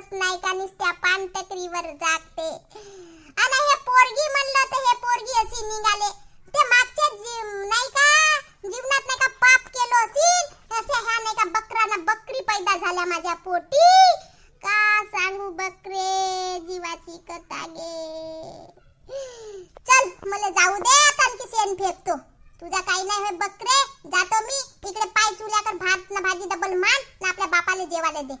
दिवस नाही का नुसत्या पानटकरीवर जागते. आणि हे पोरगी म्हणलं तर हे पोरगी अशी निघाले ते मागच्या नाही का जीवनात नाही का पाप केलो असेल असे ह्या नाही का बकराना बकरी पैदा झाल्या माझ्या पोटी. का सांगू बकरे जीवाची कथा गे. चल मला जाऊ दे आता आणखी शेण फेकतो. तुझा काही नाही होय बकरे, जातो मी इकडे पाय चुल्या कर भात ना भाजी डबल मान ना आपल्या बापाला जेवायला दे.